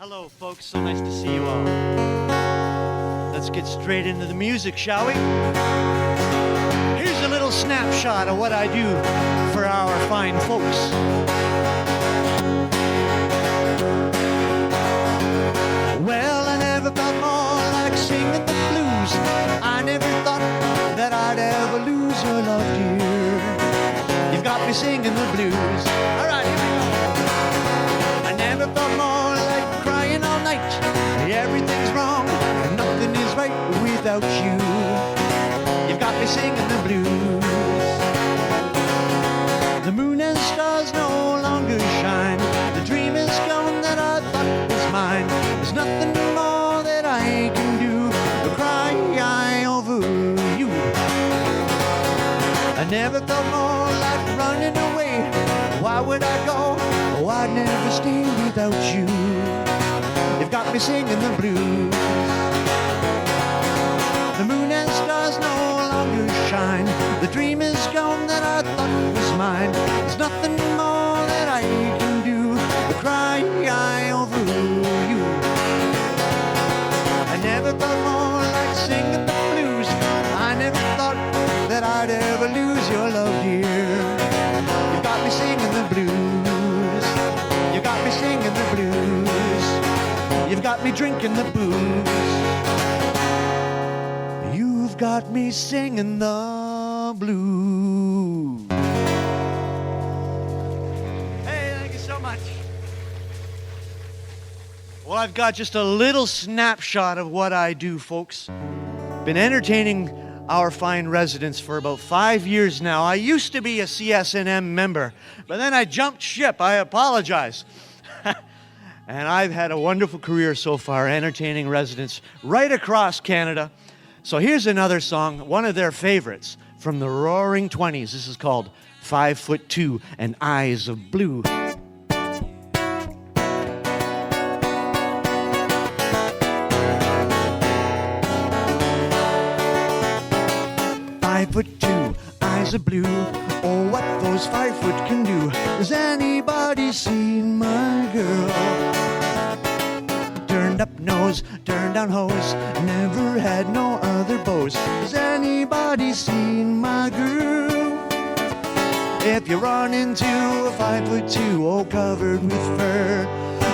Hello, folks. So nice to see you all. Let's get straight into the music, shall we? Here's a little snapshot of what I do for our fine folks. Well, I never felt more like singing the blues. I never thought that I'd ever lose your love, dear. You've got me singing the blues. All right, here we go. I never felt more like crying all night. Everything's wrong, and nothing is right without you. You've got me singing the blues. The moon and stars no longer shine. The dream is gone that I thought was mine. There's nothing more that I can do but cry over you. I never felt more like running away. Why would I go? Oh, I'd never stay without you. You've got me singing the blues. The moon and stars no longer shine. The dream is gone that I thought was mine. There's nothing more that I can do but cry over you. I never felt more like singing the blues. I never thought that I'd ever lose your love, dear. You got me singing the blues. You got me singing the blues. You've got me drinking the booze. You've got me singing the blues. Hey, thank you so much. Well, I've got just a little snapshot of what I do, folks. Been entertaining our fine residents for about 5 years now. I used to be a CSNM member, but then I jumped ship. I apologize. And I've had a wonderful career so far, entertaining residents right across Canada. So here's another song, one of their favorites from the Roaring 20s. This is called 5'2" and Eyes of Blue. 5'2", eyes of blue. Oh, what those 5 foot can do. Has anybody seen my girl? Turned up nose, turned down hose, never had no other beaus. Has anybody seen my girl? If you run into a 5'2", oh, covered with fur,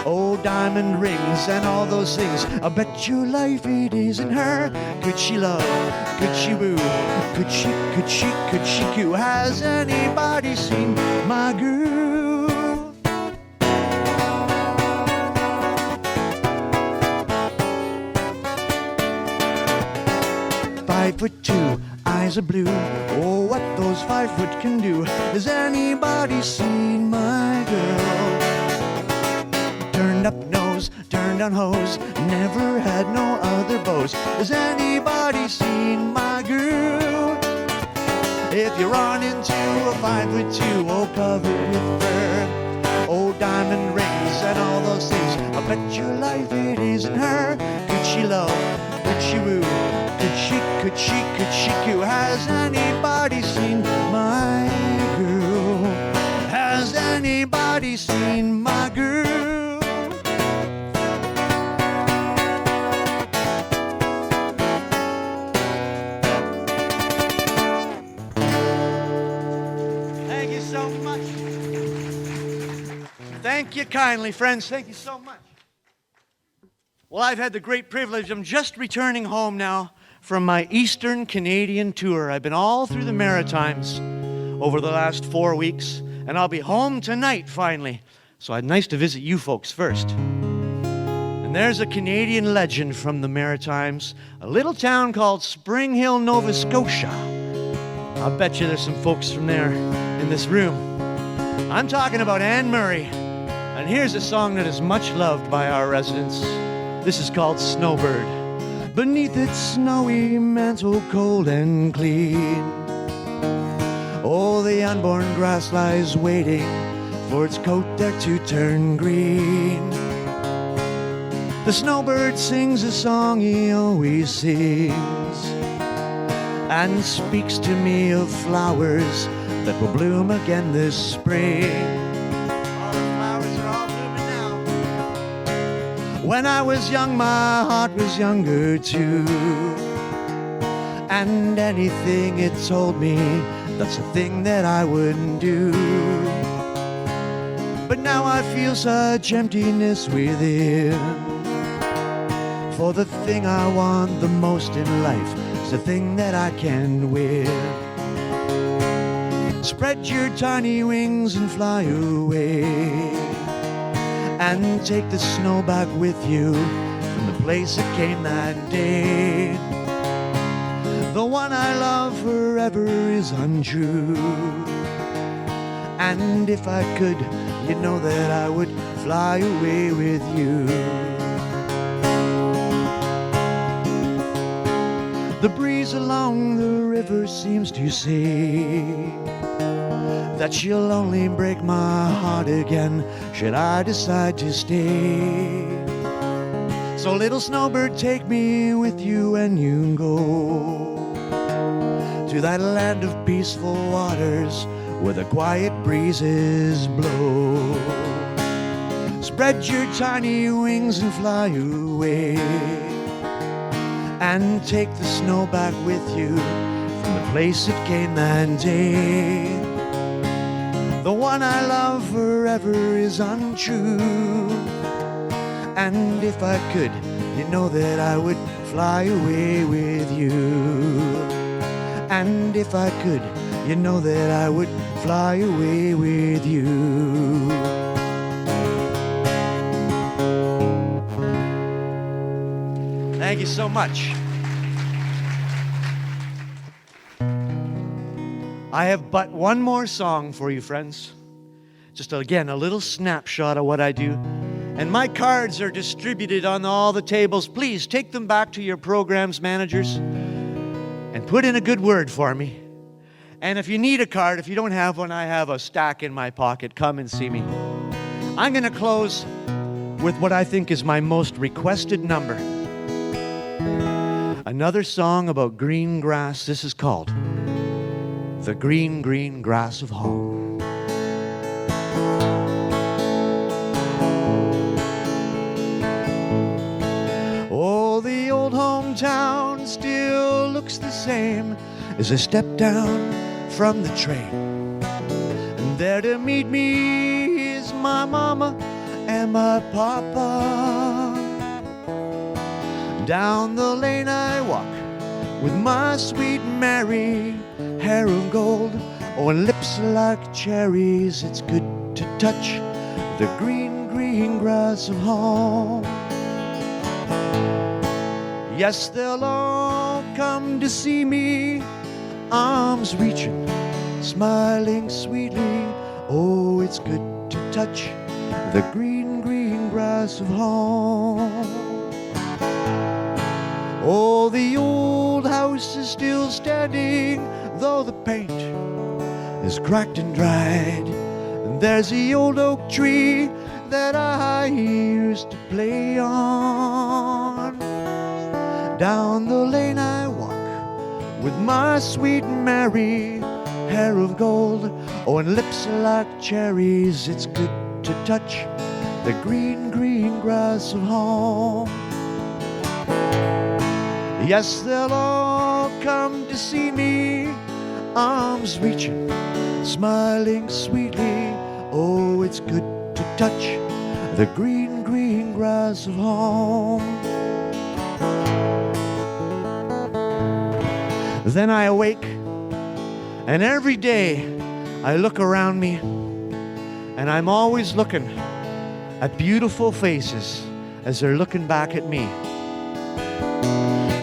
oh, diamond rings and all those things, I bet your life it isn't her. Could she love? Could she woo? Could she coo? Has anybody seen my girl? 5'2", eyes of blue. Oh, what those 5 foot can do. Has anybody seen my girl? Turned up nose, turned down hose, never had no other beaus. Has anybody seen my girl? If you run into a 5'2", oh, covered with fur, oh, diamond rings and all those things, I bet your life it isn't her. Could she love? Could she woo? Could she coo? Has anybody seen my girl? Has anybody seen my girl? Thank you so much. Thank you kindly, friends. Thank you so much. Well, I've had the great privilege. I'm just returning home now from my Eastern Canadian tour. I've been all through the Maritimes over the last 4 weeks, and I'll be home tonight finally. So it's nice to visit you folks first. And there's a Canadian legend from the Maritimes, a little town called Spring Hill, Nova Scotia. I'll bet you there's some folks from there in this room. I'm talking about Anne Murray, and here's a song that is much loved by our residents. This is called Snowbird. Beneath its snowy mantle, cold and clean, oh, the unborn grass lies waiting for its coat there to turn green. The snowbird sings a song he always sings, and speaks to me of flowers that will bloom again this spring. All the flowers are all blooming now. When I was young, my heart was younger too. And anything it told me, that's a thing that I wouldn't do. But now I feel such emptiness within. For the thing I want the most in life is the thing that I can win. Spread your tiny wings and fly away, and take the snow back with you from the place it came that day. The one I love forever is untrue, and if I could, you know that I would fly away with you. The breeze along the river seems to say that she'll only break my heart again should I decide to stay. So little snowbird, take me with you when you go to that land of peaceful waters where the quiet breezes blow. Spread your tiny wings and fly away, and take the snow back with you from the place it came that day. The one I love forever is untrue, and if I could, you know that I would fly away with you. And if I could, you know that I would fly away with you. Thank you so much. I have but one more song for you, friends. Just again, a little snapshot of what I do. And my cards are distributed on all the tables. Please take them back to your programs managers and put in a good word for me. And if you need a card, if you don't have one, I have a stack in my pocket. Come and see me. I'm going to close with what I think is my most requested number. Another song about green grass. This is called The Green, Green Grass of Home. Oh, the old hometown still looks the same as I step down from the train. And there to meet me is my mama and my papa. Down the lane I walk with my sweet Mary, hair of gold, oh, and lips like cherries. It's good to touch the green, green grass of home. Yes, they'll all come to see me, arms reaching, smiling sweetly. Oh, it's good to touch the green, green grass of home. Oh, the old house is still standing, though the paint is cracked and dried. And there's the old oak tree that I used to play on. Down the lane I walk with my sweet Mary, hair of gold, oh, and lips like cherries. It's good to touch the green, green grass of home. Yes, they'll all come to see me, arms reaching, smiling sweetly. Oh, it's good to touch the green, green grass of home. Then I awake, and every day I look around me, and I'm always looking at beautiful faces as they're looking back at me.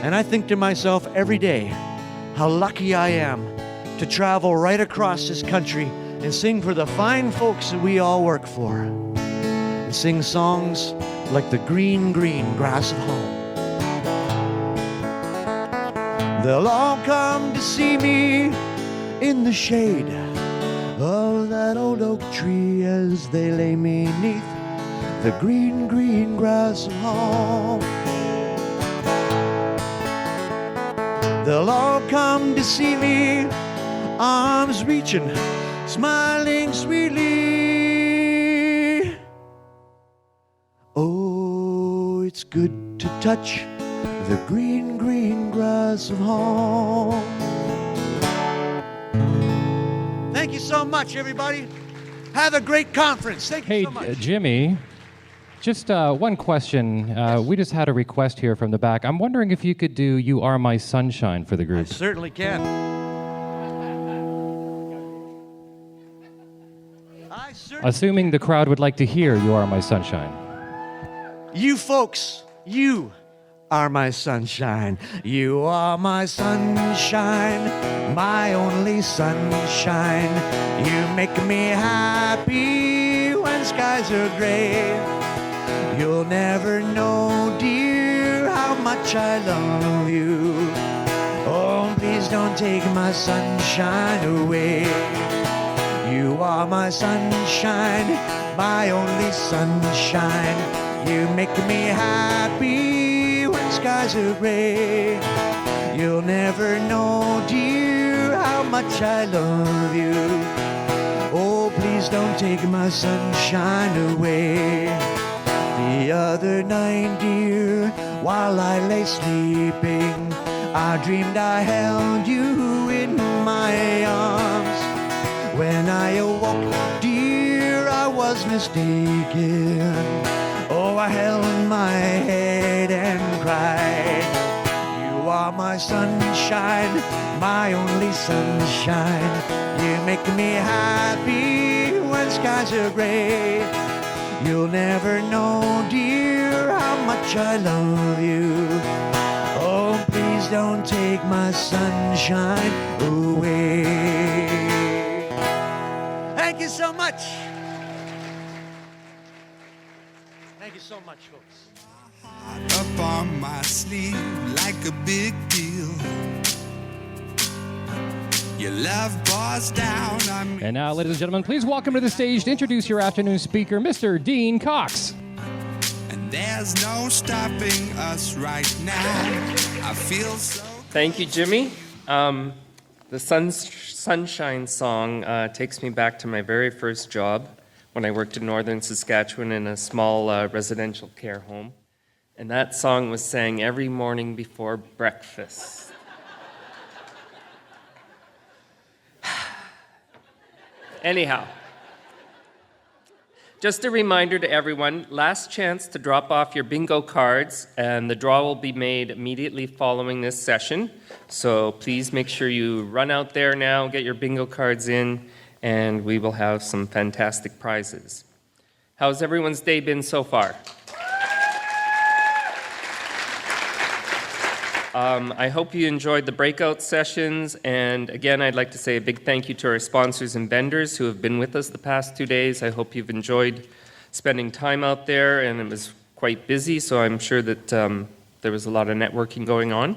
And I think to myself every day how lucky I am to travel right across this country and sing for the fine folks that we all work for, and sing songs like the green, green grass of home. They'll all come to see me in the shade of that old oak tree as they lay me neath the green, green grass of home. They'll all come to see me, arms reaching, smiling sweetly. Oh, good to touch the green, green grass of home. Thank you so much, everybody. Have a great conference. Thank you so much. Hey, Jimmy, just one question. We just had a request here from the back. I'm wondering if you could do You Are My Sunshine for the I group. certainly can. Assuming the crowd would like to hear You Are My Sunshine. You folks, you are my sunshine. You are my sunshine, my only sunshine. You make me happy when skies are gray. You'll never know, dear, how much I love you. Oh, please don't take my sunshine away. You are my sunshine, my only sunshine. You make me happy when skies are gray. You'll never know, dear, how much I love you. Oh, please don't take my sunshine away. The other night, dear, while I lay sleeping, I dreamed I held you in my arms. When I awoke, dear, I was mistaken. Oh, I held my head and cried. You are my sunshine, my only sunshine. You make me happy when skies are gray. You'll never know, dear, how much I love you. Oh, please don't take my sunshine away. Thank you so much. Thank you so much, folks. Up on my sleeve like a big deal. Your love pours down on me. And now, ladies and gentlemen, please welcome to the stage to introduce your afternoon speaker, Mr. Dean Cox. And there's no stopping us right now. I feel so. Thank you, Jimmy. The Sunshine song takes me back to my very first job when I worked in northern Saskatchewan in a small residential care home. And that song was sang every morning before breakfast. Anyhow, just a reminder to everyone, last chance to drop off your bingo cards, and the draw will be made immediately following this session. So please make sure you run out there now, get your bingo cards in, and we will have some fantastic prizes. How's everyone's day been so far? I hope you enjoyed the breakout sessions, and again, I'd like to say a big thank you to our sponsors and vendors who have been with us the past 2 days. I hope you've enjoyed spending time out there, and it was quite busy, so I'm sure that there was a lot of networking going on.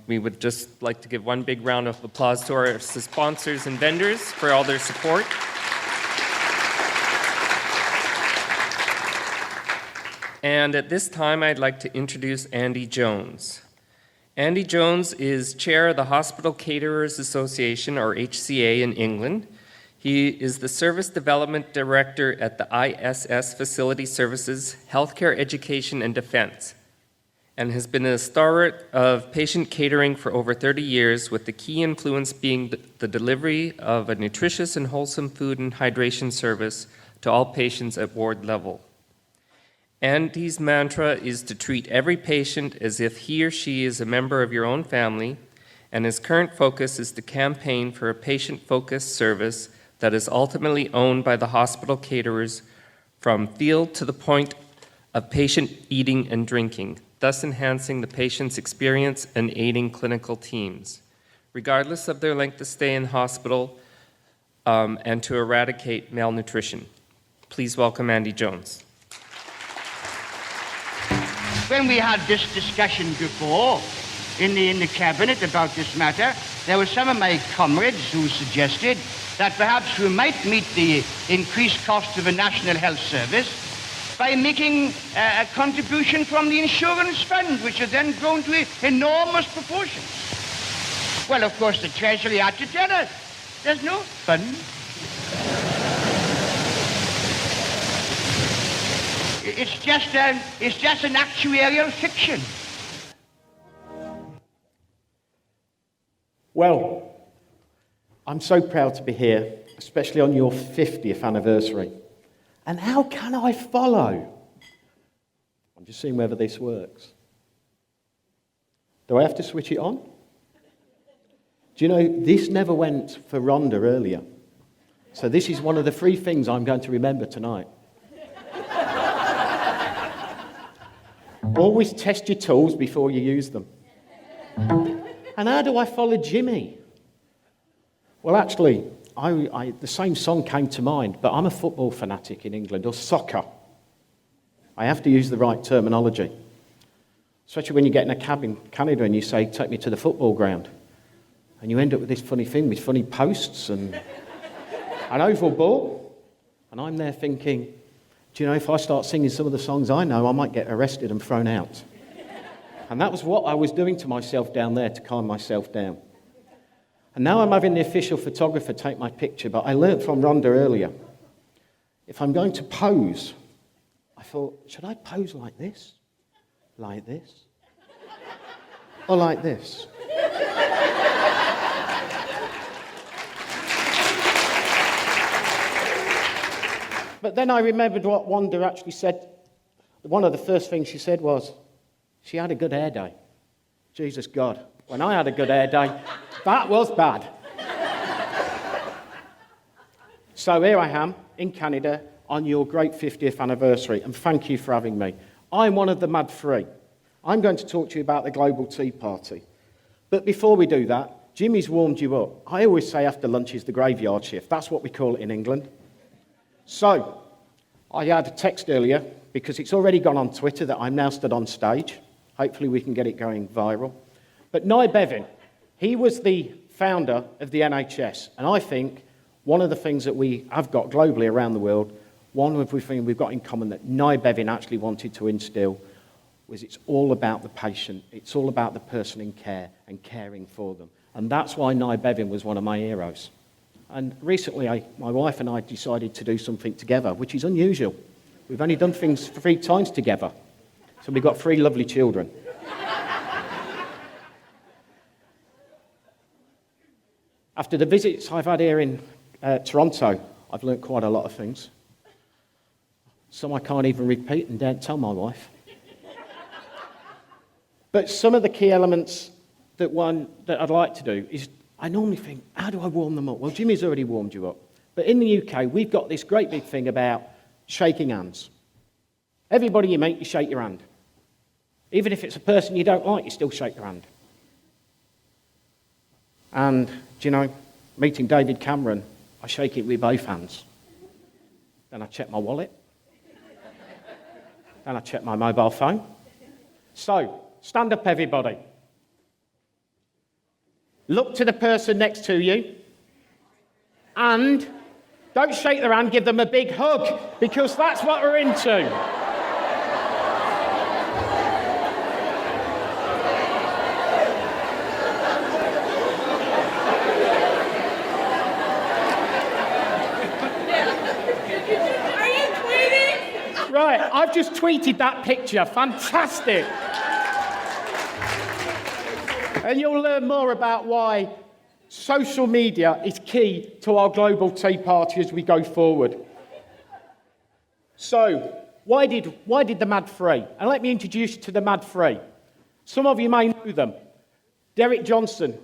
We would just like to give one big round of applause to our sponsors and vendors for all their support. And at this time, I'd like to introduce Andy Jones. Andy Jones is chair of the Hospital Caterers Association, or HCA, in England. He is the Service Development Director at the ISS Facility Services, Healthcare Education and Defense, and has been a stalwart of patient catering for over 30 years, with the key influence being the delivery of a nutritious and wholesome food and hydration service to all patients at ward level. Andy's mantra is to treat every patient as if he or she is a member of your own family, and his current focus is to campaign for a patient-focused service that is ultimately owned by the hospital caterers from field to the point of patient eating and drinking, thus enhancing the patient's experience and aiding clinical teams, regardless of their length of stay in hospital, and to eradicate malnutrition. Please welcome Andy Jones. When we had this discussion before in the cabinet about this matter, there were some of my comrades who suggested that perhaps we might meet the increased cost of a national health service by making a contribution from the insurance fund, which has then grown to enormous proportions. Well, of course, the Treasury had to tell us there's no fund. It's just an actuarial fiction. Well, I'm so proud to be here, especially on your 50th anniversary. And how can I follow? I'm just seeing whether this works. Do I have to switch it on? Do you know, this never went for Rhonda earlier. So this is one of the 3 things I'm going to remember tonight. Always test your tools before you use them. And how do I follow Jimmy? Well, actually, the same song came to mind, but I'm a football fanatic in England, or soccer. I have to use the right terminology. Especially when you get in a cab in Canada and you say, take me to the football ground. And you end up with this funny thing with funny posts and an oval ball. And I'm there thinking, do you know, if I start singing some of the songs I know, I might get arrested and thrown out. And that was what I was doing to myself down there to calm myself down. And now I'm having the official photographer take my picture, but I learnt from Rhonda earlier, if I'm going to pose, I thought, should I pose like this? Like this? Or like this? But then I remembered what Wanda actually said. One of the first things she said was, she had a good hair day. Jesus God, when I had a good hair day, that was bad. So here I am in Canada on your great 50th anniversary, and thank you for having me. I'm one of the Mad 3. I'm going to talk to you about the Global Tea Party. But before we do that, Jimmy's warmed you up. I always say after lunch is the graveyard shift. That's what we call it in England. So, I had a text earlier, because it's already gone on Twitter that I'm now stood on stage. Hopefully we can get it going viral. But Nye Bevan, he was the founder of the NHS. And I think one of the things that we have got globally around the world, one of the things we've got in common that Nye Bevan actually wanted to instill was it's all about the patient. It's all about the person in care and caring for them. And that's why Nye Bevan was one of my heroes. And recently, my wife and I decided to do something together, which is unusual. We've only done things 3 times together. So we've got 3 lovely children. After the visits I've had here in Toronto, I've learnt quite a lot of things. Some I can't even repeat and daren't tell my wife. But some of the key elements that I'd like to do is, I normally think, how do I warm them up? Well, Jimmy's already warmed you up. But in the UK, we've got this great big thing about shaking hands. Everybody you meet, you shake your hand. Even if it's a person you don't like, you still shake their hand. And, do you know, meeting David Cameron, I shake it with both hands. Then I check my wallet. Then I check my mobile phone. So, stand up, everybody. Look to the person next to you. And don't shake their hand, give them a big hug, because that's what we're into. Right, I've just tweeted that picture. Fantastic. And you'll learn more about why social media is key to our global tea party as we go forward. So, why did the Mad 3? And let me introduce you to the Mad 3. Some of you may know them. Derek Johnson,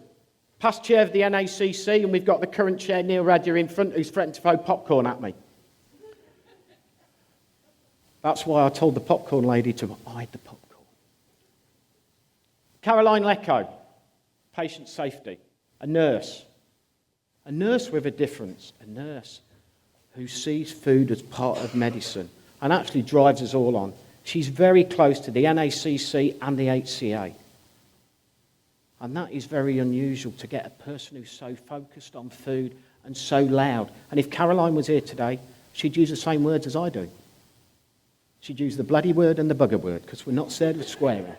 past chair of the NACC, and we've got the current chair, Neil Radyer, in front, who's threatened to throw popcorn at me. That's why I told the popcorn lady to hide the popcorn. Caroline Lecco, patient safety, a nurse with a difference, a nurse who sees food as part of medicine and actually drives us all on. She's very close to the NACC and the HCA. And that is very unusual to get a person who's so focused on food and so loud. And if Caroline was here today, she'd use the same words as I do. She'd use the bloody word and the bugger word, because we're not scared of swearing.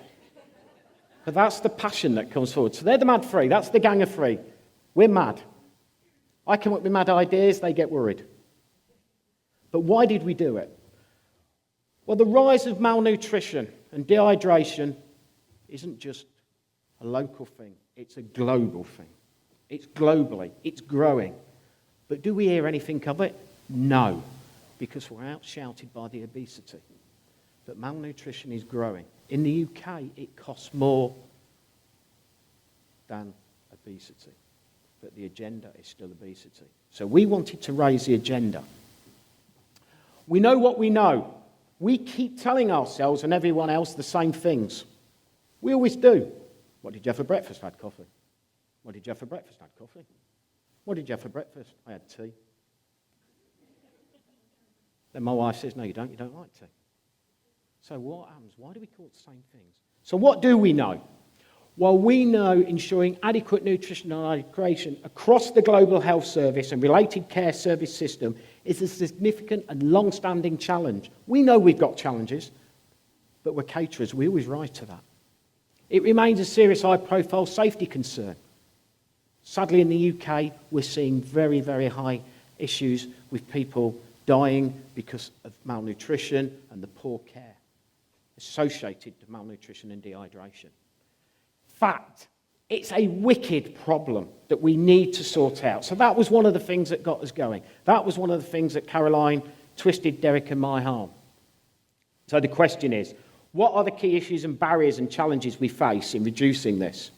But that's the passion that comes forward. So they're the Mad 3. That's the gang of 3. We're mad. I come up with mad ideas, they get worried. But why did we do it? Well, the rise of malnutrition and dehydration isn't just a local thing, it's a global thing. It's globally, it's growing. But do we hear anything of it? No, because we're outshouted by the obesity. But malnutrition is growing. In the UK, it costs more than obesity. But the agenda is still obesity. So we wanted to raise the agenda. We know what we know. We keep telling ourselves and everyone else the same things. We always do. What did you have for breakfast? I had coffee. What did you have for breakfast? I had coffee. What did you have for breakfast? I had tea. Then my wife says, no, you don't like tea. So what happens? Why do we call it the same things? So what do we know? Well, we know ensuring adequate nutrition and hydration across the global health service and related care service system is a significant and long-standing challenge. We know we've got challenges, but we're caterers. We always rise to that. It remains a serious high-profile safety concern. Sadly, in the UK, we're seeing very, very high issues with people dying because of malnutrition and the poor care associated with malnutrition and dehydration. Fact, it's a wicked problem that we need to sort out. So that was one of the things that got us going. That was one of the things that Caroline twisted Derek and my arm. So the question is, what are the key issues and barriers and challenges we face in reducing this?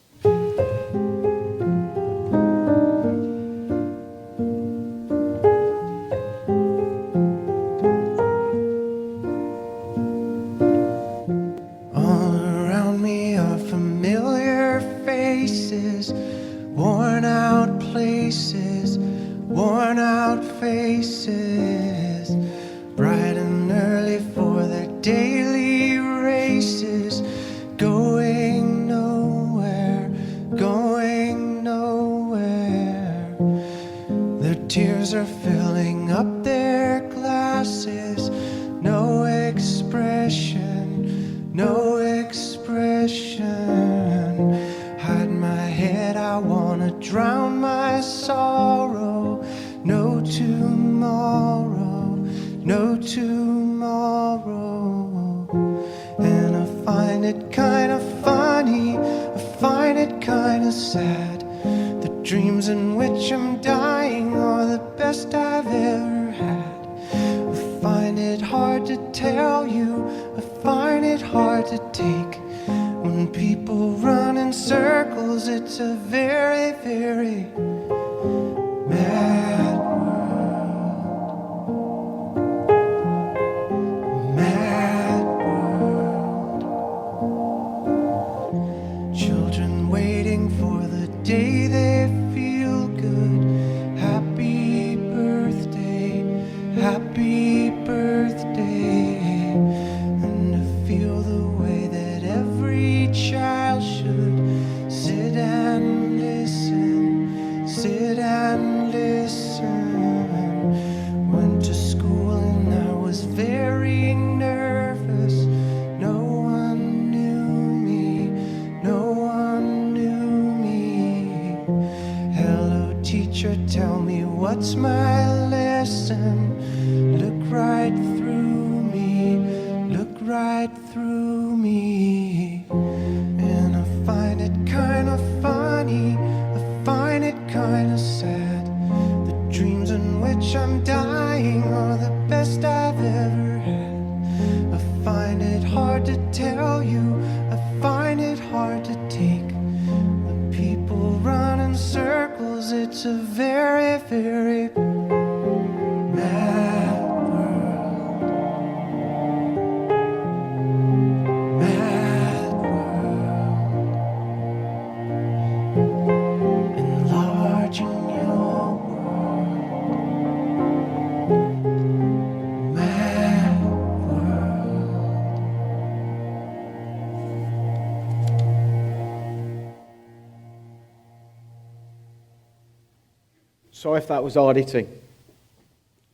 Sorry if that was hard hitting.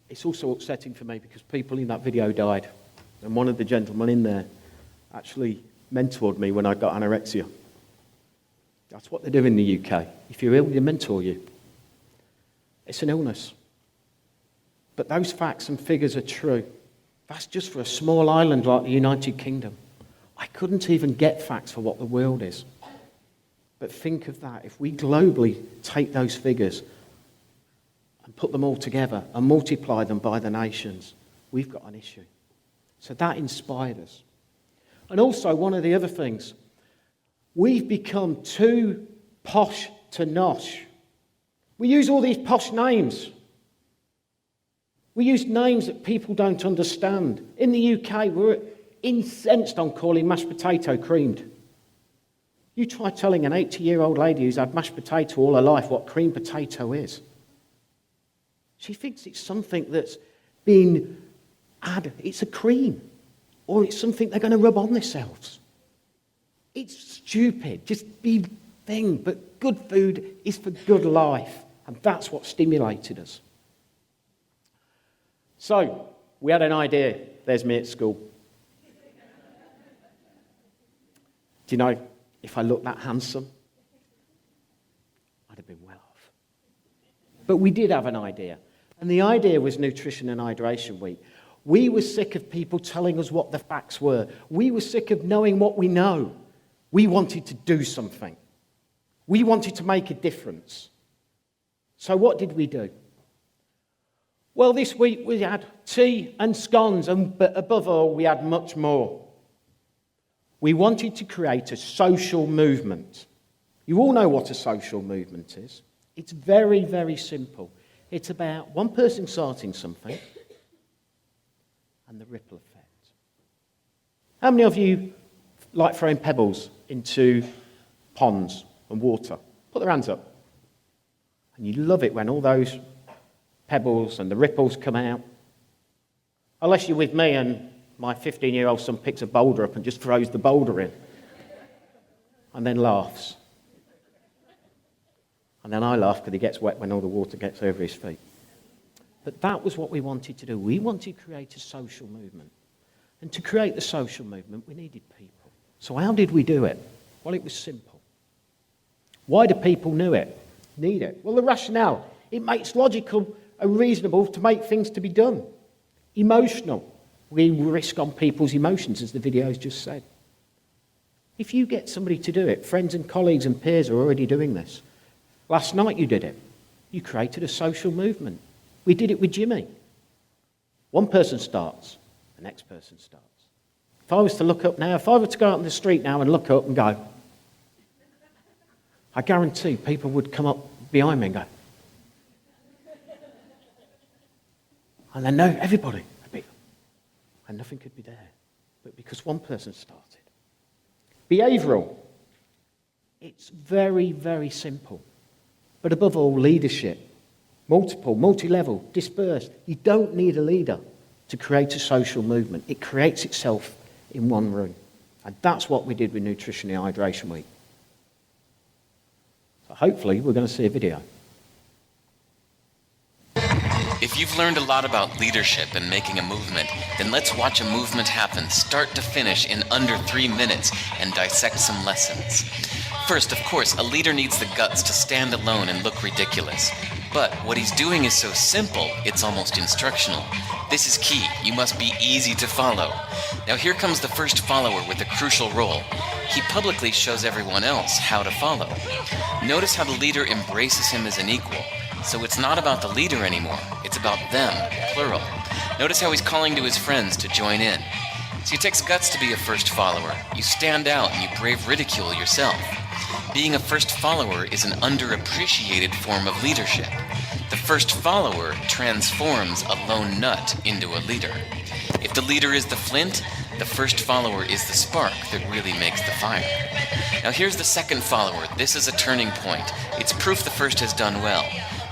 It's also upsetting for me because people in that video died. And one of the gentlemen in there actually mentored me when I got anorexia. That's what they do in the UK. If you're ill, they mentor you. It's an illness. But those facts and figures are true. That's just for a small island like the United Kingdom. I couldn't even get facts for what the world is. But think of that. If we globally take those figures and put them all together and multiply them by the nations, we've got an issue. So that inspired us. And also, one of the other things, we've become too posh to nosh. We use all these posh names. We use names that people don't understand. In the UK, we're incensed on calling mashed potato creamed. You try telling an 80-year-old lady who's had mashed potato all her life what creamed potato is. She thinks it's something that's been added. It's a cream. Or it's something they're going to rub on themselves. It's stupid. Just be thing. But good food is for good life. And that's what stimulated us. So, we had an idea. There's me at school. Do you know, if I looked that handsome, I'd have been well off. But we did have an idea. And the idea was Nutrition and Hydration Week. We were sick of people telling us what the facts were. We were sick of knowing what we know. We wanted to do something. We wanted to make a difference. So what did we do? Well, this week we had tea and scones, but above all, we had much more. We wanted to create a social movement. You all know what a social movement is. It's very, very simple. It's about one person starting something and the ripple effect. How many of you like throwing pebbles into ponds and water? Put their hands up. And you love it when all those pebbles and the ripples come out. Unless you're with me and my 15-year-old son picks a boulder up and just throws the boulder in. And then laughs. And then I laugh because he gets wet when all the water gets over his feet. But that was what we wanted to do. We wanted to create a social movement. And to create the social movement, we needed people. So how did we do it? Well, it was simple. Why do people need it? Well, the rationale. It makes logical and reasonable to make things to be done. Emotional. We risk on people's emotions, as the videos just said. If you get somebody to do it, friends and colleagues and peers are already doing this. Last night you did it. You created a social movement. We did it with Jimmy. One person starts, the next person starts. If I was to look up now, if I were to go out on the street now and look up and go, I guarantee people would come up behind me and go, and then know everybody. And nothing could be there. But because one person started. Behavioural. It's very, very simple. But above all, leadership. Multiple, multi-level, dispersed. You don't need a leader to create a social movement. It creates itself in one room. And that's what we did with Nutrition and Hydration Week. So hopefully we're going to see a video. If you've learned a lot about leadership and making a movement, then let's watch a movement happen start to finish in under 3 minutes and dissect some lessons. First, of course, a leader needs the guts to stand alone and look ridiculous. But what he's doing is so simple, it's almost instructional. This is key. You must be easy to follow. Now here comes the first follower with a crucial role. He publicly shows everyone else how to follow. Notice how the leader embraces him as an equal. So it's not about the leader anymore, it's about them, plural. Notice how he's calling to his friends to join in. See, it takes guts to be a first follower. You stand out and you brave ridicule yourself. Being a first follower is an underappreciated form of leadership. The first follower transforms a lone nut into a leader. If the leader is the flint, the first follower is the spark that really makes the fire. Now here's the second follower. This is a turning point. It's proof the first has done well.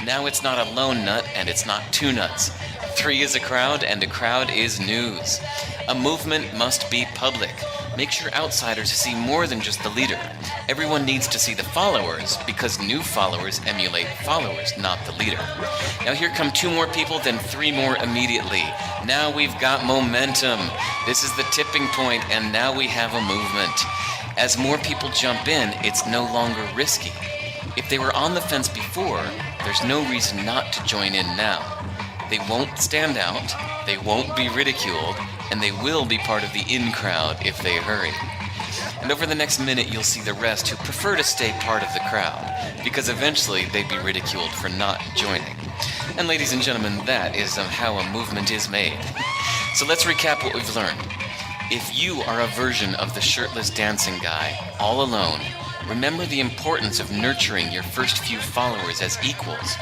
Now it's not a lone nut and it's not two nuts. 3 is a crowd and a crowd is news. A movement must be public. Make sure outsiders see more than just the leader. Everyone needs to see the followers because new followers emulate followers, not the leader. Now here come 2 more people, then 3 more immediately. Now we've got momentum. This is the tipping point and now we have a movement. As more people jump in, it's no longer risky. If they were on the fence before, there's no reason not to join in now. They won't stand out, they won't be ridiculed, and they will be part of the in crowd if they hurry. And over the next minute, you'll see the rest who prefer to stay part of the crowd, because eventually they'd be ridiculed for not joining. And ladies and gentlemen, that is how a movement is made. So let's recap what we've learned. If you are a version of the shirtless dancing guy, all alone, remember the importance of nurturing your first few followers as equals,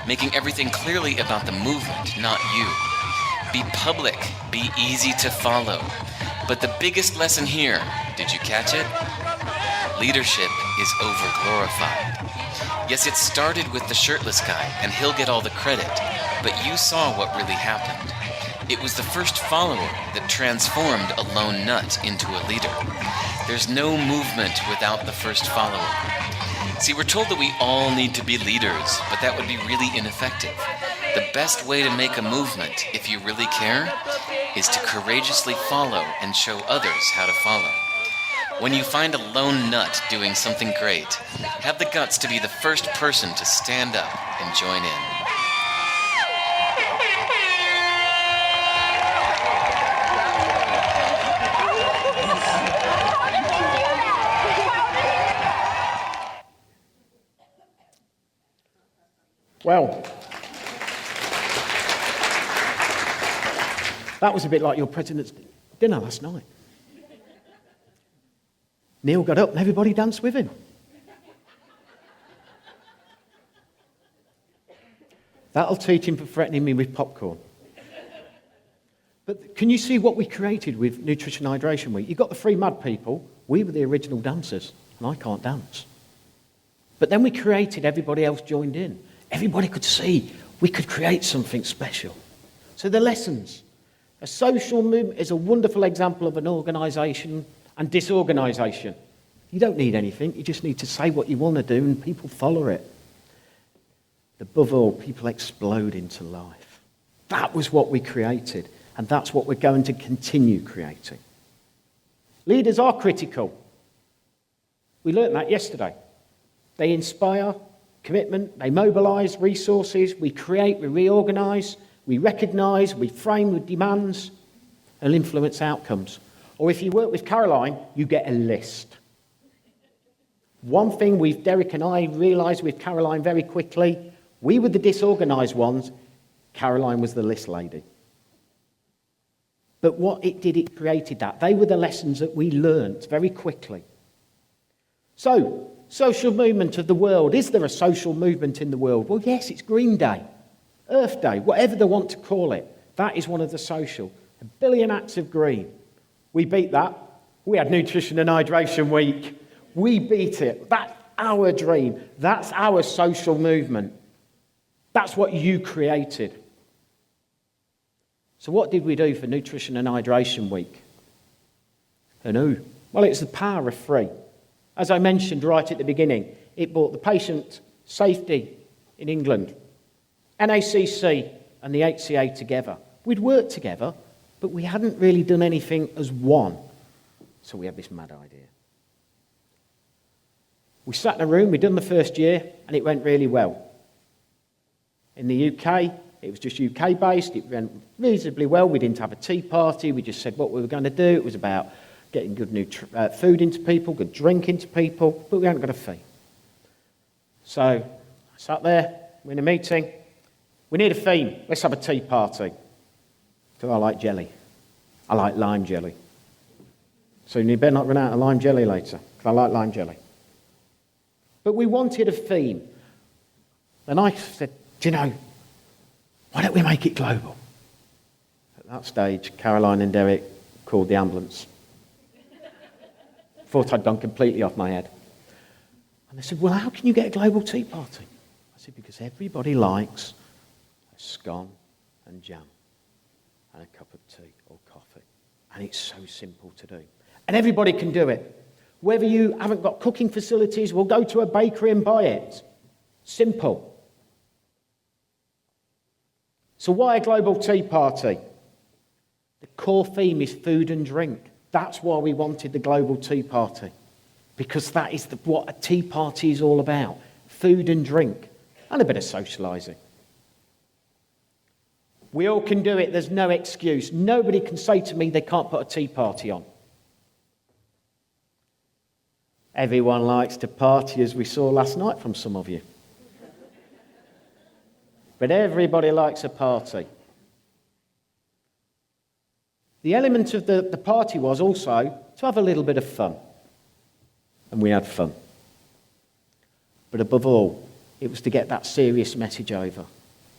making everything clearly about the movement, not you. Be public, be easy to follow. But the biggest lesson here, did you catch it? Leadership is over-glorified. Yes, it started with the shirtless guy, and he'll get all the credit, but you saw what really happened. It was the first follower that transformed a lone nut into a leader. There's no movement without the first follower. See, we're told that we all need to be leaders, but that would be really ineffective. The best way to make a movement, if you really care, is to courageously follow and show others how to follow. When you find a lone nut doing something great, have the guts to be the first person to stand up and join in. Well, that was a bit like your president's dinner last night. Neil got up and everybody danced with him. That'll teach him for threatening me with popcorn. But can you see what we created with Nutrition Hydration Week? You've got the three mad people. We were the original dancers, and I can't dance. But then we created, everybody else joined in. Everybody could see we could create something special. So the lessons. A social movement is a wonderful example of an organisation and disorganisation. You don't need anything. You just need to say what you want to do and people follow it. Above all, people explode into life. That was what we created, and that's what we're going to continue creating. Leaders are critical. We learnt that yesterday. They inspire commitment, they mobilise resources, we create, we reorganise, we recognise, we frame with demands, and influence outcomes. Or if you work with Caroline, you get a list. One thing Derek and I realised with Caroline very quickly, we were the disorganised ones, Caroline was the list lady. But what it did, it created that. They were the lessons that we learnt very quickly. So, social movement of the world. Is there a social movement in the world? Well, yes, it's Green Day, Earth Day, whatever they want to call it. That is one of the social. 1 billion acts of green. We beat that. We had Nutrition and Hydration Week. We beat it. That's our dream. That's our social movement. That's what you created. So what did we do for Nutrition and Hydration Week? And who? Well, it's the power of three. As I mentioned right at the beginning, it brought the patient safety in England, NACC and the HCA together. We'd worked together, but we hadn't really done anything as one. So we had this mad idea. We sat in a room, we'd done the first year, and it went really well. In the UK, it was just UK-based, it went reasonably well. We didn't have a tea party, we just said what we were going to do. It was about getting good food into people, good drink into people, but we hadn't got a fee. So I sat there, we're in a meeting, we need a theme, let's have a tea party. Because I like jelly. I like lime jelly. So you better not run out of lime jelly later, because I like lime jelly. But we wanted a theme. And I said, do you know, why don't we make it global? At that stage, Caroline and Derek called the ambulance. Thought I'd gone completely off my head. And they said, well, how can you get a global tea party? I said, because everybody likes a scone and jam and a cup of tea or coffee. And it's so simple to do. And everybody can do it. Whether you haven't got cooking facilities, we'll go to a bakery and buy it. Simple. So why a global tea party? The core theme is food and drink. That's why we wanted the global tea party. Because that is what a tea party is all about. Food and drink. And a bit of socialising. We all can do it. There's no excuse. Nobody can say to me they can't put a tea party on. Everyone likes to party, as we saw last night from some of you. But everybody likes a party. The element of the party was also to have a little bit of fun. And we had fun. But above all, it was to get that serious message over.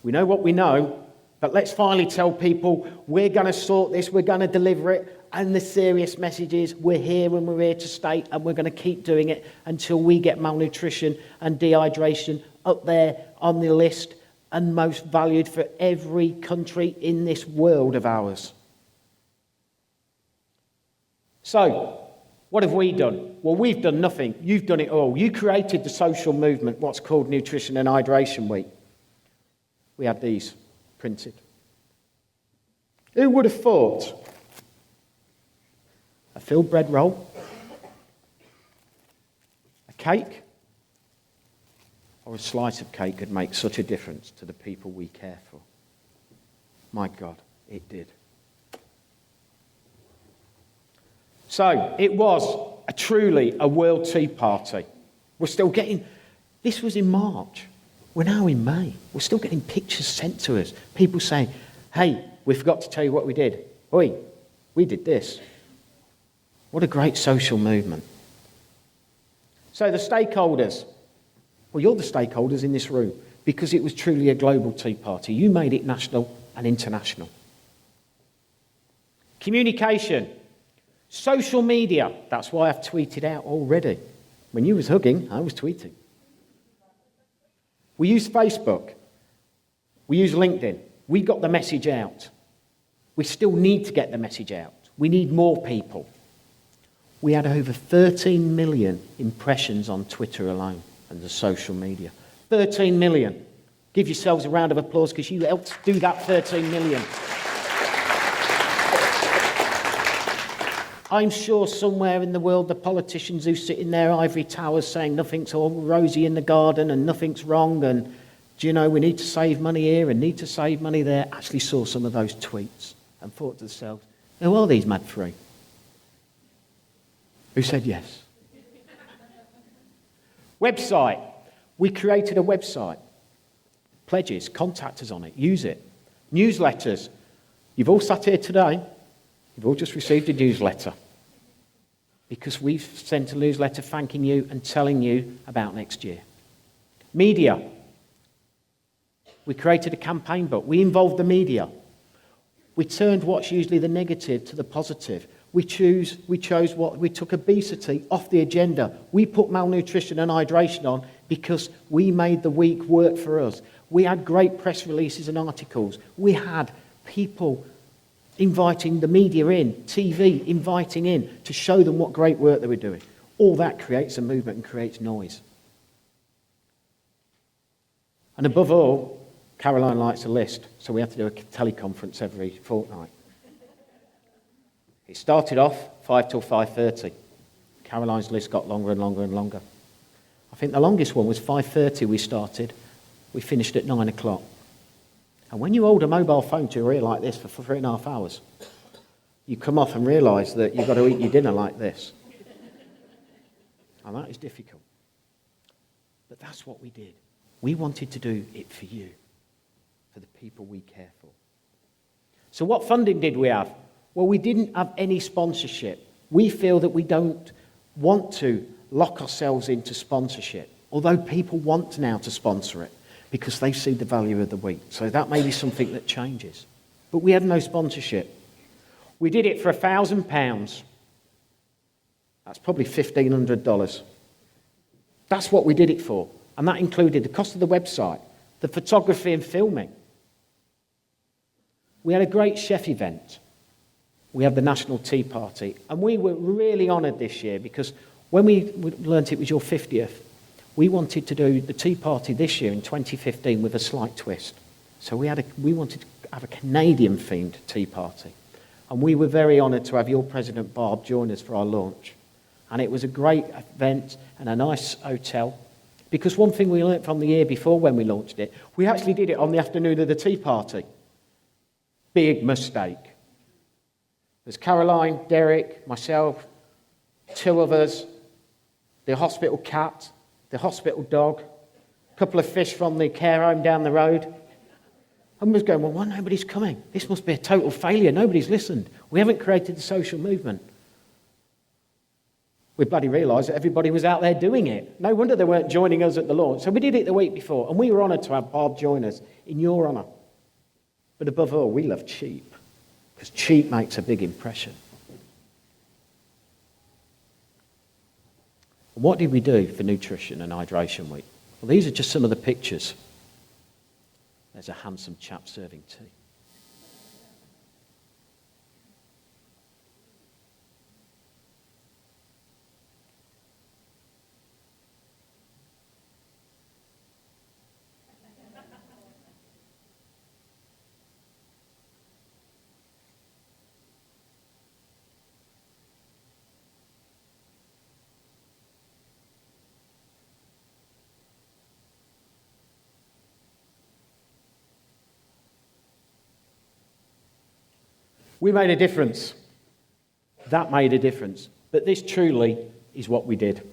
We know what we know, but let's finally tell people we're going to sort this, we're going to deliver it, and the serious message is we're here and we're here to stay, and we're going to keep doing it until we get malnutrition and dehydration up there on the list and most valued for every country in this world of ours. So, what have we done? Well, we've done nothing. You've done it all. You created the social movement, what's called Nutrition and Hydration Week. We had these printed. Who would have thought a filled bread roll, a cake, or a slice of cake could make such a difference to the people we care for? My God, it did. So it was truly a World Tea Party. We're still getting, this was in March. We're now in May. We're still getting pictures sent to us. People saying, hey, we forgot to tell you what we did. Oi, we did this. What a great social movement. So the stakeholders, well, you're the stakeholders in this room because it was truly a global tea party. You made it national and international. Communication. Social media, that's why I've tweeted out already. When you was hugging, I was tweeting. We use Facebook. We use LinkedIn. We got the message out. We still need to get the message out. We need more people. We had over 13 million impressions on Twitter alone and the social media. 13 million. Give yourselves a round of applause because you helped do that 13 million. I'm sure somewhere in the world the politicians who sit in their ivory towers saying nothing's all rosy in the garden and nothing's wrong and, do you know, we need to save money here and need to save money there, actually saw some of those tweets and thought to themselves, who are these mad three? Who said yes? Website. We created a website. Pledges, contact us on it, use it. Newsletters. You've all sat here today. You've all just received a newsletter because we've sent a newsletter thanking you and telling you about next year. Media. We created a campaign book. We involved the media. We turned what's usually the negative to the positive. We took obesity off the agenda. We put malnutrition and hydration on because we made the week work for us. We had great press releases and articles. We had people inviting the media in, TV inviting in to show them what great work they were doing. All that creates a movement and creates noise. And above all, Caroline likes a list, so we have to do a teleconference every fortnight. It started off 5 till 5:30. Caroline's list got longer and longer and longer. I think the longest one was 5:30 we started. We finished at 9 o'clock. And when you hold a mobile phone to your ear like this for 3.5 hours, you come off and realise that you've got to eat your dinner like this. And that is difficult. But that's what we did. We wanted to do it for you, for the people we care for. So what funding did we have? Well, we didn't have any sponsorship. We feel that we don't want to lock ourselves into sponsorship, although people want now to sponsor it, because they see the value of the week. So that may be something that changes. But we had no sponsorship. We did it for £1,000. That's probably $1,500. That's what we did it for. And that included the cost of the website, the photography and filming. We had a great chef event. We had the National Tea Party. And we were really honoured this year because when we learnt it was your 50th, we wanted to do the Tea Party this year in 2015 with a slight twist. So we wanted to have a Canadian-themed Tea Party. And we were very honoured to have your President Barb join us for our launch. And it was a great event and a nice hotel. Because one thing we learnt from the year before when we launched it, we actually did it on the afternoon of the Tea Party. Big mistake. There's Caroline, Derek, myself, 2 others, the hospital cat, the hospital dog, a couple of fish from the care home down the road. And we was going, well, why nobody's coming? This must be a total failure. Nobody's listened. We haven't created the social movement. We bloody realised that everybody was out there doing it. No wonder they weren't joining us at the launch. So we did it the week before, and we were honoured to have Barb join us in your honour. But above all, we love cheap, because cheap makes a big impression. What did we do for Nutrition and Hydration Week? Well, these are just some of the pictures. There's a handsome chap serving tea. We made a difference. That made a difference. But this truly is what we did.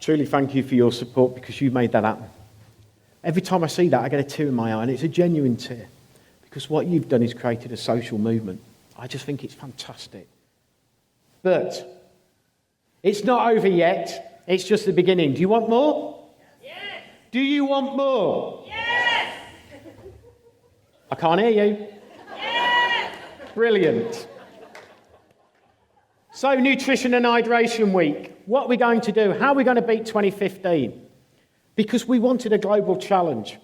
Truly thank you for your support, because you made that happen. Every time I see that, I get a tear in my eye, and it's a genuine tear, because what you've done is created a social movement. I just think it's fantastic. But it's not over yet. It's just the beginning. Do you want more? Yes. Do you want more? Yes. I can't hear you. Yes. Brilliant. So, Nutrition and Hydration Week. What are we going to do? How are we going to beat 2015? Because we wanted a global challenge.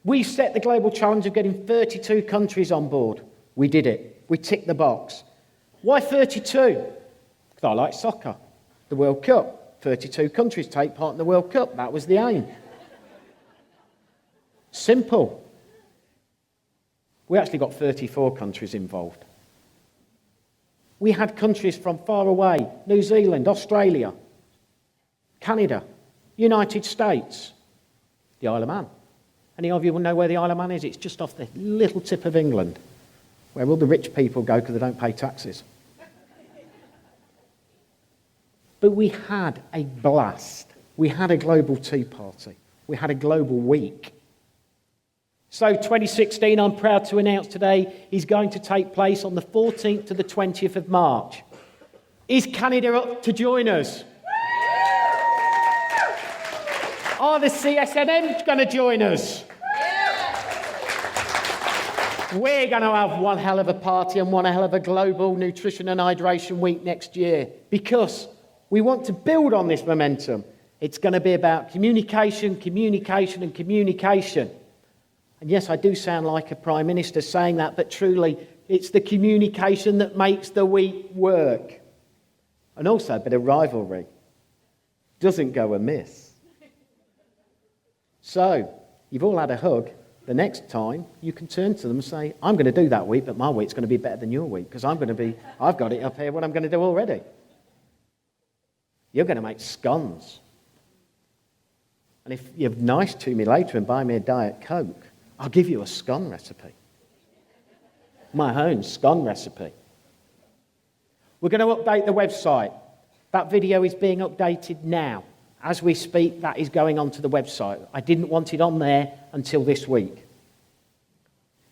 We set the global challenge of getting 32 countries on board. We did it. We ticked the box. Why 32? Because I like soccer. The World Cup. 32 countries take part in the World Cup. That was the aim. Simple. We actually got 34 countries involved. We had countries from far away, New Zealand, Australia, Canada, United States, the Isle of Man. Any of you will know where the Isle of Man is? It's just off the little tip of England, where all the rich people go because they don't pay taxes. But we had a blast. We had a global tea party. We had a global week. So 2016, I'm proud to announce today, is going to take place on the 14th to the 20th of March. Is Canada up to join us? Are the CSNM going to join us? We're going to have one hell of a party and one hell of a global nutrition and hydration week next year because we want to build on this momentum. It's going to be about communication, communication and communication. And yes, I do sound like a Prime Minister saying that, but truly, it's the communication that makes the week work. And also a bit of rivalry. Doesn't go amiss. So, you've all had a hug. The next time, you can turn to them and say, I'm going to do that week, but my week's going to be better than your week because I've got it up here what I'm going to do already. You're going to make scones. And if you're nice to me later and buy me a Diet Coke, I'll give you a scone recipe. My own scone recipe. We're going to update the website. That video is being updated now. As we speak, that is going onto the website. I didn't want it on there until this week.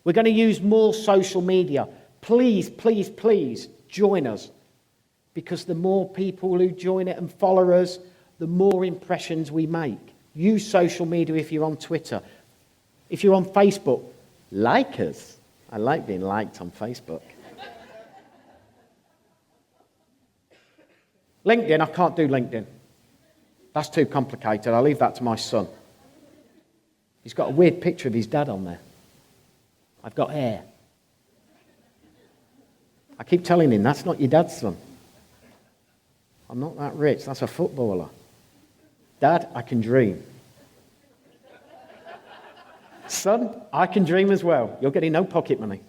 We're going to use more social media. Please, please, please join us. Because the more people who join it and follow us, the more impressions we make. Use social media if you're on Twitter. If you're on Facebook, like us. I like being liked on Facebook. LinkedIn, I can't do LinkedIn. That's too complicated. I'll leave that to my son. He's got a weird picture of his dad on there. I've got hair. I keep telling him, that's not your dad's son. I'm not that rich. That's a footballer. Dad, I can dream. Son, I can dream as well. You're getting no pocket money.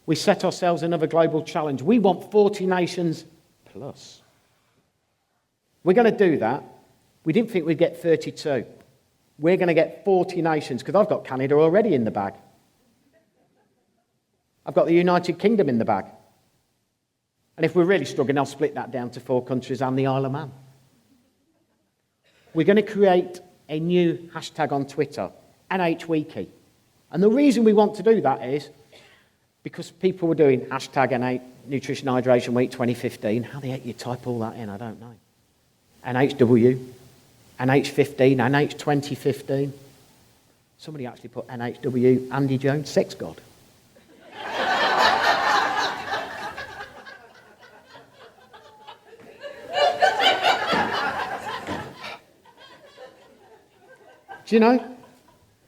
We set ourselves another global challenge. We want 40 nations plus. We're going to do that. We didn't think we'd get 32. We're going to get 40 nations because I've got Canada already in the bag. I've got the United Kingdom in the bag. And if we're really struggling, I'll split that down to 4 countries and the Isle of Man. We're going to create a new hashtag on Twitter, NHWiki. And the reason we want to do that is because people were doing hashtag NH Nutrition Hydration Week 2015. How the heck you type all that in, I don't know. NHW, NH15, NH 2015. Somebody actually put NHW, Andy Jones, sex god. Do you know,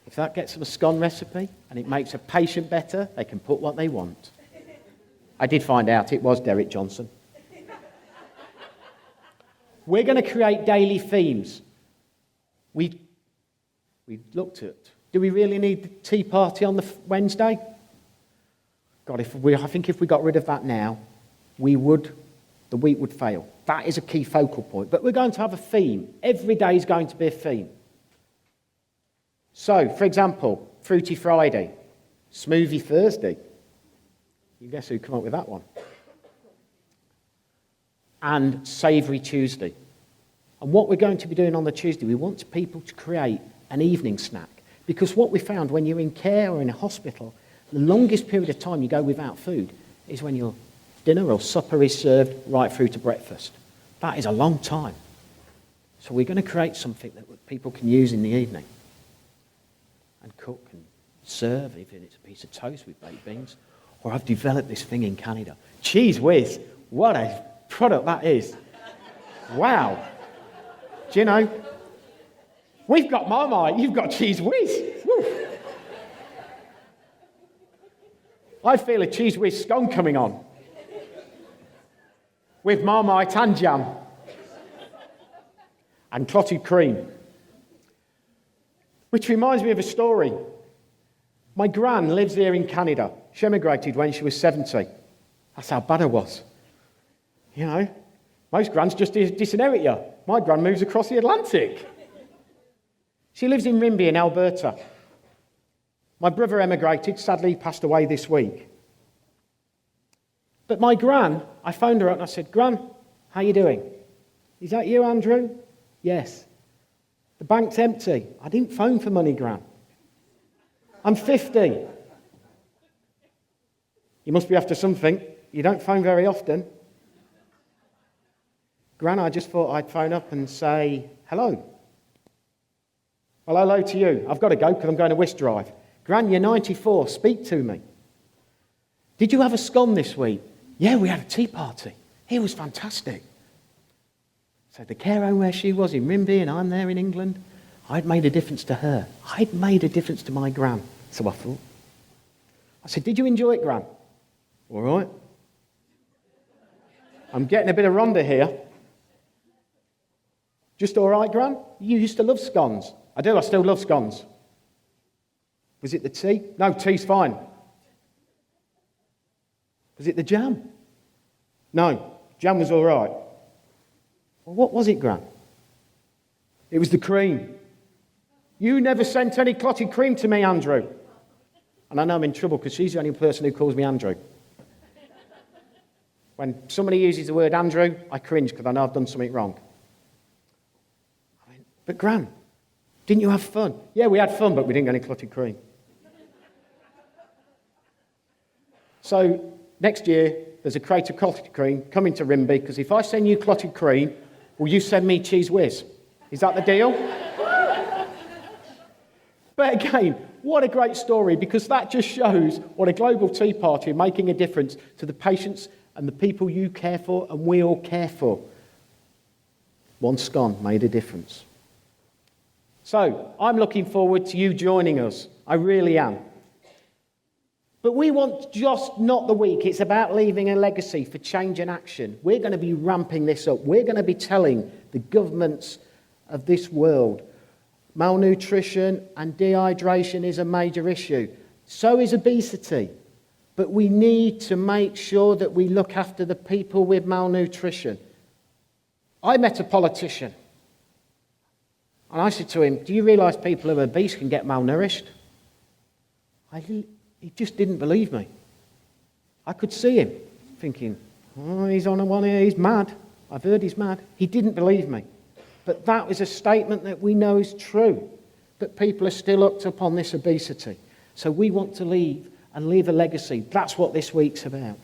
if that gets them a scone recipe and it makes a patient better, they can put what they want. I did find out it was Derek Johnson. We're going to create daily themes. We looked at, do we really need the tea party on the Wednesday? God, I think if we got rid of that now, the week would fail. That is a key focal point. But we're going to have a theme. Every day is going to be a theme. So, for example, Fruity Friday, Smoothie Thursday. You guess who came up with that one? And Savoury Tuesday. And what we're going to be doing on the Tuesday, we want people to create an evening snack. Because what we found when you're in care or in a hospital, the longest period of time you go without food is when your dinner or supper is served right through to breakfast. That is a long time. So we're going to create something that people can use in the evening and cook and serve, even if it's a piece of toast with baked beans. Or I've developed this thing in Canada. Cheese Whiz. What a product that is. Wow. Do you know, we've got Marmite, you've got Cheese Whiz. Woo. I feel a Cheese Whiz scone coming on. With Marmite and jam. And clotted cream. Which reminds me of a story. My gran lives here in Canada. She emigrated when she was 70. That's how bad I was. You know, most grans just disinherit you. My gran moves across the Atlantic. She lives in Rimbey in Alberta. My brother emigrated. Sadly, he passed away this week. But my gran, I phoned her up and I said, Gran, how you doing? Is that you, Andrew? Yes. The bank's empty. I didn't phone for money, Gran. I'm 50. You must be after something. You don't phone very often. Gran, I just thought I'd phone up and say hello. Well, hello to you. I've got to go because I'm going to Whist Drive. Gran, you're 94. Speak to me. Did you have a scone this week? Yeah, we had a tea party. It was fantastic. So the care home where she was in Rimby and I'm there in England, I'd made a difference to her. I'd made a difference to my Gran. So I thought. I said, did you enjoy it, Gran? All right. I'm getting a bit of Rhonda here. Just all right, Gran? You used to love scones. I do, I still love scones. Was it the tea? No, tea's fine. Was it the jam? No, jam was all right. Well, what was it, Gran? It was the cream. You never sent any clotted cream to me, Andrew. And I know I'm in trouble because she's the only person who calls me Andrew. When somebody uses the word Andrew, I cringe because I know I've done something wrong. But Gran, didn't you have fun? Yeah, we had fun, but we didn't get any clotted cream. So next year, there's a crate of clotted cream coming to Rimby, because if I send you clotted cream, will you send me cheese whiz? Is that the deal? But again, what a great story, because that just shows what a global tea party making a difference to the patients and the people you care for and we all care for. One scone made a difference. So, I'm looking forward to you joining us. I really am. But we want just not the week. It's about leaving a legacy for change and action. We're going to be ramping this up. We're going to be telling the governments of this world malnutrition and dehydration is a major issue. So is obesity. But we need to make sure that we look after the people with malnutrition. I met a politician. And I said to him, do you realise people who are obese can get malnourished? He just didn't believe me. I could see him thinking, oh, he's on one here, he's mad. I've heard he's mad. He didn't believe me. But that is a statement that we know is true, that people are still hooked up on this obesity. So we want to leave a legacy. That's what this week's about.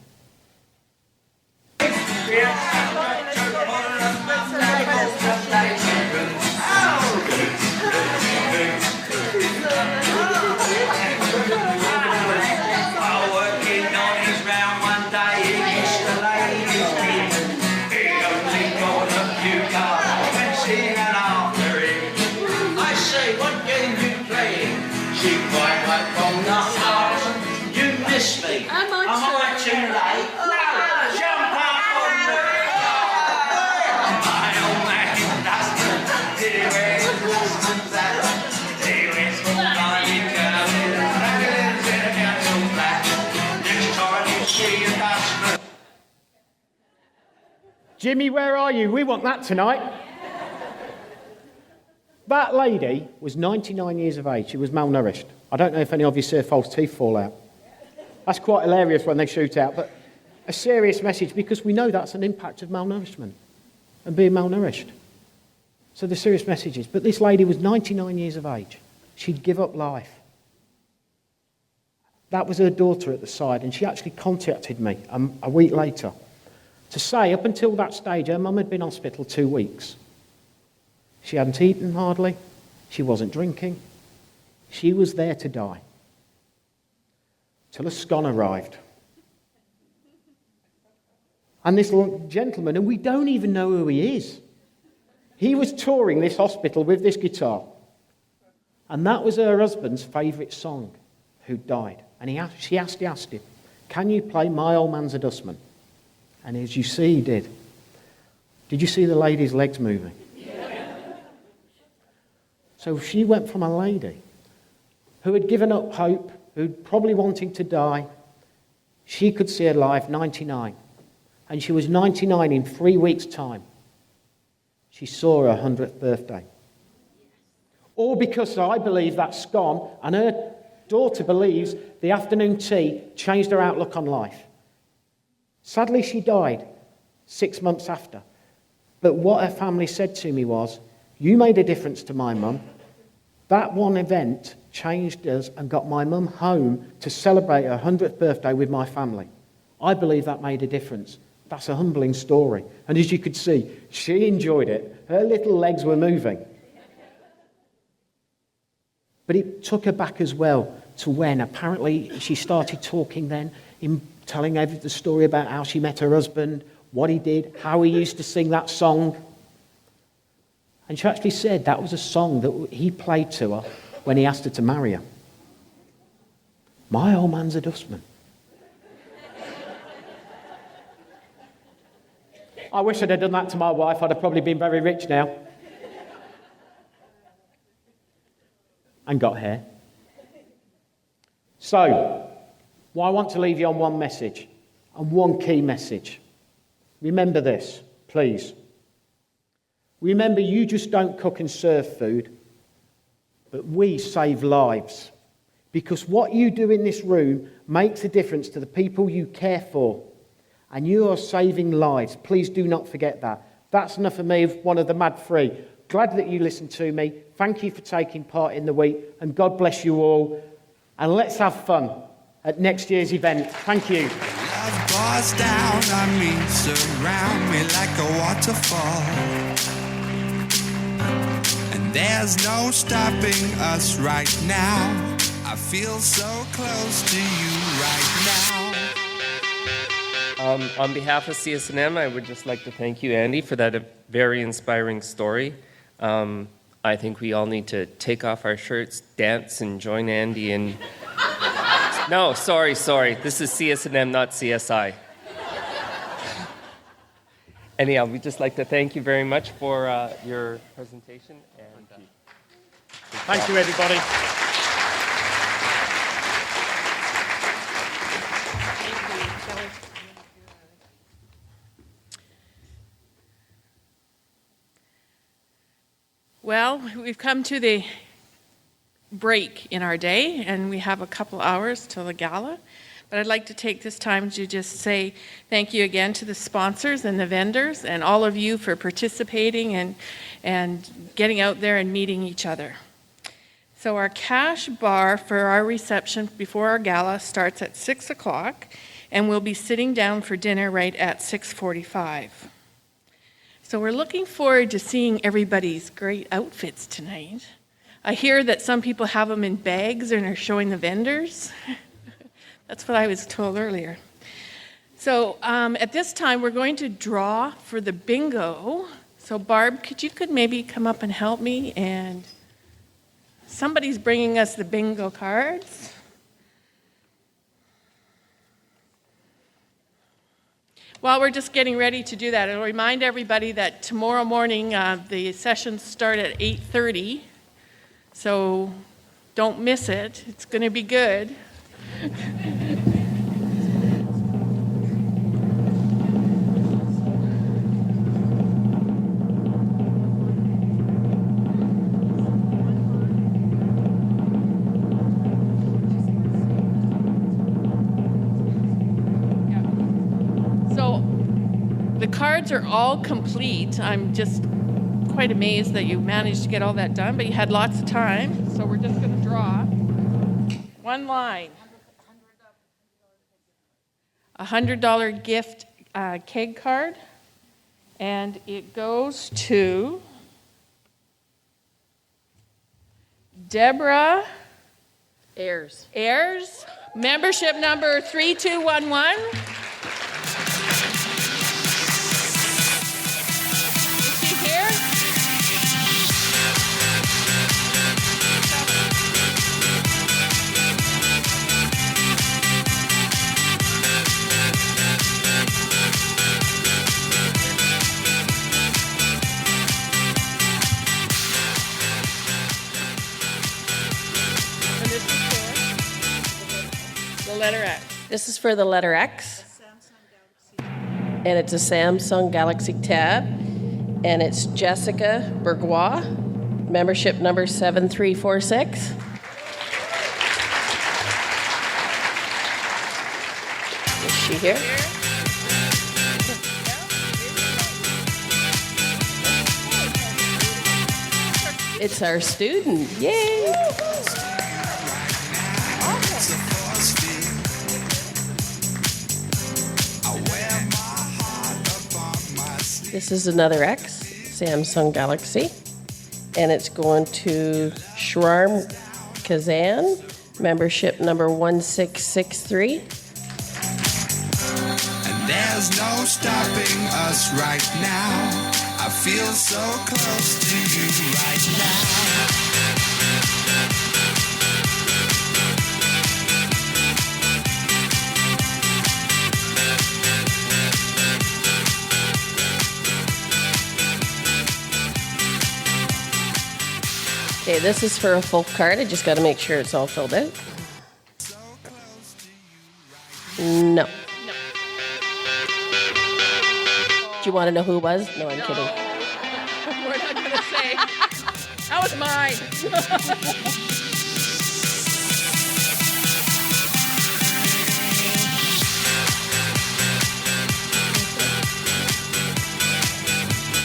Jimmy, where are you? We want that tonight. That lady was 99 years of age. She was malnourished. I don't know if any of you see her false teeth fall out. That's quite hilarious when they shoot out, but a serious message, because we know that's an impact of malnourishment and being malnourished. So the serious message is, but this lady was 99 years of age. She'd give up life. That was her daughter at the side, and she actually contacted me a week later to say up until that stage her mum had been in hospital 2 weeks. She hadn't eaten hardly. She wasn't drinking. She was there to die. Till a scone arrived. And this gentleman, and we don't even know who he is, he was touring this hospital with this guitar. And that was her husband's favourite song, who died. And she asked him, can you play My Old Man's a Dustman? And as you see, he did. Did you see the lady's legs moving? Yeah. So she went from a lady who had given up hope, who'd probably wanting to die. She could see her life 99. And she was 99 in 3 weeks' time. She saw her 100th birthday. All because I believe that scone, and her daughter believes the afternoon tea changed her outlook on life. Sadly, she died 6 months after. But what her family said to me was, you made a difference to my mum. That one event changed us and got my mum home to celebrate her 100th birthday with my family. I believe that made a difference. That's a humbling story. And as you could see, she enjoyed it. Her little legs were moving. But it took her back as well to when apparently she started talking then, telling the story about how she met her husband, what he did, how he used to sing that song. And she actually said that was a song that he played to her when he asked her to marry him. My old man's a dustman. I wish I'd have done that to my wife. I'd have probably been very rich now. And got hair. So, I want to leave you on one message, and one key message. Remember this, please. Remember, you just don't cook and serve food, but we save lives. Because what you do in this room makes a difference to the people you care for. And you are saving lives. Please do not forget that. That's enough for me of one of the Mad Three. Glad that you listened to me. Thank you for taking part in the week. And God bless you all. And let's have fun at next year's event. Thank you. Love pours down on me, surround me like a waterfall. And there's no stopping us right now. I feel so close to you right now. On behalf of CSNM, I would just like to thank you, Andy, for that very inspiring story. I think we all need to take off our shirts, dance, and join Andy in... No, sorry. This is CSNM, not CSI. Anyhow, we'd just like to thank you very much for your presentation. And, Thank you, everybody. Well, we've come to the break in our day, and we have a couple hours till the gala. But I'd like to take this time to just say thank you again to the sponsors and the vendors and all of you for participating and getting out there and meeting each other. So our cash bar for our reception before our gala starts at 6 o'clock, and we'll be sitting down for dinner right at 6:45. So we're looking forward to seeing everybody's great outfits tonight. I hear that some people have them in bags and are showing the vendors. That's what I was told earlier. So at this time, we're going to draw for the bingo. So Barb, could maybe come up and help me? And somebody's bringing us the bingo cards. While we're just getting ready to do that, I'll remind everybody that tomorrow morning the sessions start at 8:30, so don't miss it. It's going to be good. The cards are all complete. I'm just quite amazed that you managed to get all that done, but you had lots of time. So we're just going to draw one line. $100 gift keg card. And it goes to Deborah Ayers, membership number 3211. Letter X. This is for the letter X. And it's a Samsung Galaxy Tab. And it's Jessica Bourgois, membership number 7346. Is she here? It's our student. Yay! This is another X, Samsung Galaxy. And it's going to Shram Kazan, membership number 1663. And there's no stopping us right now. I feel so close to you right now. Okay, this is for a full card. I just got to make sure it's all filled out. No. Do you want to know who it was? No, I'm kidding. We're not going to say. That was mine.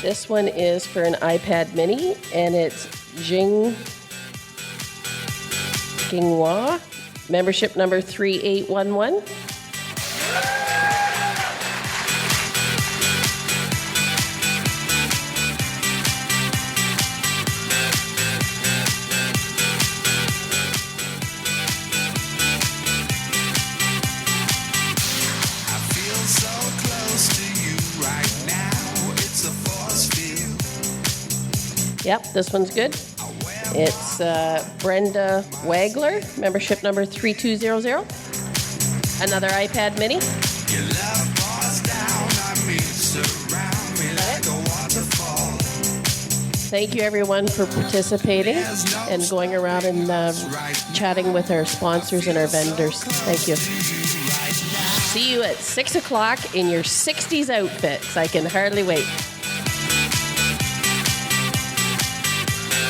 This one is for an iPad mini, and it's Jinghua, membership number 3811. I feel so close to you right now. It's a force field. Yep, this one's good. It's Brenda Wagler, membership number 3200. Another iPad mini. Your love pours down on me, surround me like a waterfall. Thank you, everyone, for participating and going around and chatting with our sponsors and our vendors. Thank you. See you at 6 o'clock in your 60s outfits. I can hardly wait.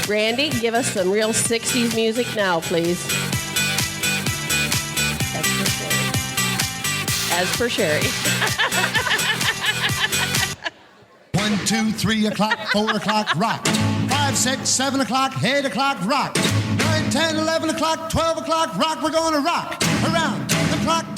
Randy, give us some real 60s music now, please. As per Sherry. 1, 2, 3 o'clock, 4 o'clock, rocked. 5, 6, 7 o'clock, 8 o'clock, rocked. 9, 10, 11 o'clock, 12 o'clock, rock. We're going to rock around the clock